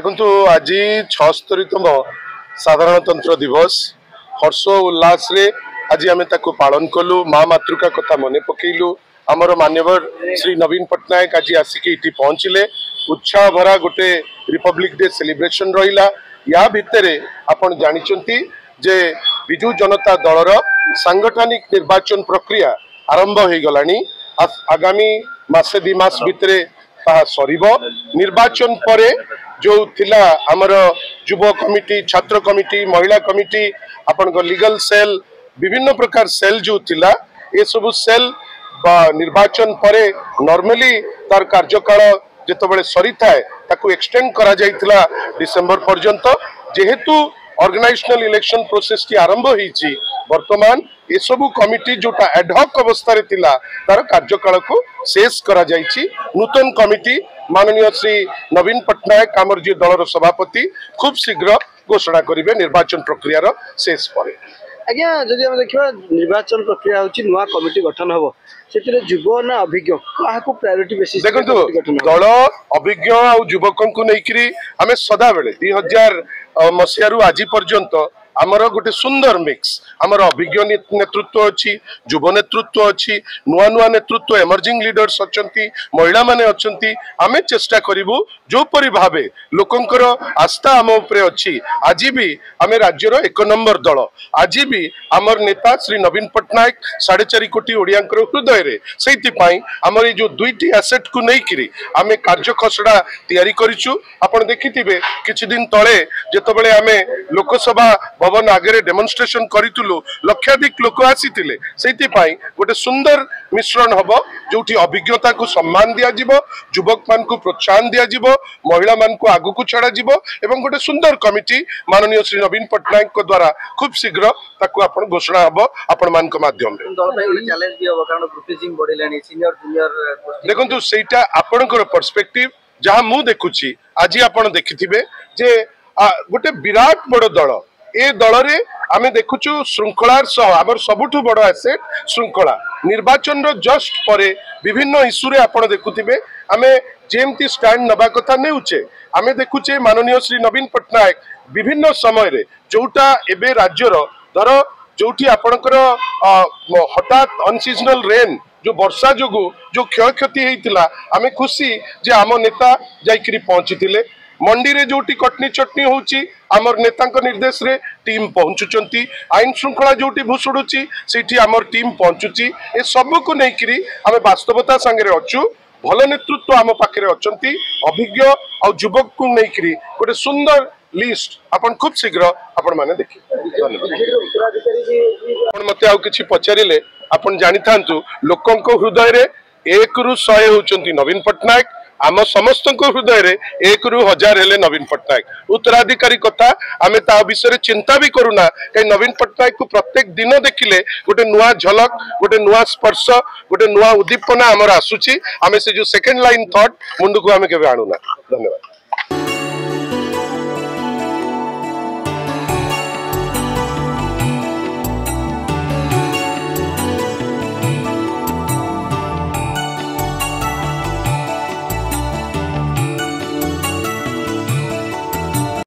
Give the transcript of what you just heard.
देखु आज 76तम साधारणतंत्र दिवस हर्ष उल्लास रे आज आम पालन कलु माँ मातृका कथा मन पकेलु आमर मान्यवर श्री नवीन पट्टनायक आज आसिक ये पहुँचले उत्साह भरा गोटे रिपब्लिक डे सेलिब्रेशन रहा या भितर आपण जानिचंती जे विजु जनता दलर सांगठनिक निर्वाचन प्रक्रिया आरंभ हो गलानी आगामी मासे दि मास भितर सरीब निर्वाचन पर जो थिला आमर युव कमिटी छात्र कमिटी महिला कमिटी आपण लीगल सेल विभिन्न प्रकार सेल जो थिला ये सब सेल निर्वाचन पर नॉर्मली तार कार्यकाल जेतबेले सरी थाए ताकू एक्सटेंड करा जाइथिला डिसेंबर पर्यंत जेहेतु ऑर्गेनाइजेशनल इलेक्शन प्रोसेस की आरंभ होईची वर्तमान ये सब कमिटी जोटा एडहॉक अवस्था रे थिला तार कार्यकाल को शेष करा जाइची नूतन कमिटी माननीय श्री नवीन पट्टनायक आमर जी दलर सभापति खूब शीघ्र घोषणा करिवे निर्वाचन प्रक्रिया रो शेष पर आज्ञा जदि हम देखिबा निर्वाचन प्रक्रिया होची नुवा कमिटी गठन हबो सेतिरे युव ना अभिज्ञ काहाकू प्रायोरिटी बेसिस देखंतु दल अभिज्ञ आ युवकन को नेकरी हमें सदा बेले 2000 मसियारू आज पर्यंत आमर गोटे सुंदर मिक्स आमर अभिज्ञ नेतृत्व अच्छी युव नेतृत्व अच्छी नुआ नुआ नेतृत्व एमर्जिंग लीडर्स अच्छी महिला माने अच्छी आमे चेष्टा करिबु जो परि भावे लोकंकर आस्था आम उपरे अच्छी आज भी आमे राज्यर 1 नंबर दल आज भी आमर नेता श्री नवीन पट्टनायक 4.5 कोटी ओडियांकर हृदय रे सेति पई आमर ये जो दुईटी एसेट को नेकिरी आमे कार्य खसड़ा तयारी करिछु आपण देखिथिबे किछि दिन तळे जेतबेले आमे लोकसभा भवन आगे डेमोन्स्ट्रेशन करूँ लक्षाधिक लोक आसीथिले सेति पई गोटे सुंदर मिश्रण हबो जोठी अभिज्ञता को सम्मान दिया जिवो युवक मान को प्रोत्साहन दिया जिवो महिला मान को आगु को छड़ा जिवो एवं गोटे सुंदर कमिटी माननीय श्री नवीन पट्टनायक को द्वारा खूब शीघ्र ताकू आपण घोषणा हबो आपण मान को माध्यम रे दल भाई गोटे चैलेंज भी हबो कारण ग्रुपिंग बढ़िलानी सीनियर जूनियर देखंतु सेटा आपणकर पर्सपेक्टिव जहां मु देखुची आज आपण देखिथिबे जे गोटे विराट बड़ दल ए दल रे आमे देखुचु श्रृंखलार सह आमर सबुठु बड़ एसेट श्रृंखला निर्वाचन रो जस्ट परे विभिन्न इश्यू रे आपण देखुथिबे आमे जेमती स्टैंड नबा कथा नेउचे आमे देखुचे माननीय श्री नवीन पट्टनायक विभिन्न समय रे जोटा एबे राज्यर धर जोठी आपणकर हठात अनसीजनल रेन जो वर्षा जोगु जो क्षय क्षति हेतिला आमे खुशी जे आम नेता जाइकरी पहुंचीथिले मंडी रे जोटी कटनी चटनी होची आमर नेतांक निर्देश रे टीम पहुंचुचंती आईन श्रृंखला जोटी भुसुडुची सेठी आमर टीम पहुंचुची ए सब को नेकिरी आमे वास्तवता संगे रे अछु भल नेतृत्व आम पाखरे अछंती अभिज्ञ और युवक को नेकिरी गोटे सुंदर लिस्ट आपण खूब शीघ्र आपण माने देखि आपण मते आउ किछि पचारिले आपण जानि थांतु लोकंक हृदय रे 1 रु 100 होचंती नवीन पट्टनायक आम समस्त हृदय रे 1 रु 1000 हेले नवीन पट्टनायक उत्तराधिकारी कथा आमे ता विषय चिंता भी करूना कहीं नवीन पट्टनायक को प्रत्येक दिन देखिले गोटे नुआ झलक गोटे नुआ स्पर्श गोटे नुआ उद्दीपना आमर आसुची आमे से जो सेकंड लाइन थॉट मुंडू को आमे केबे आणुना धन्यवाद।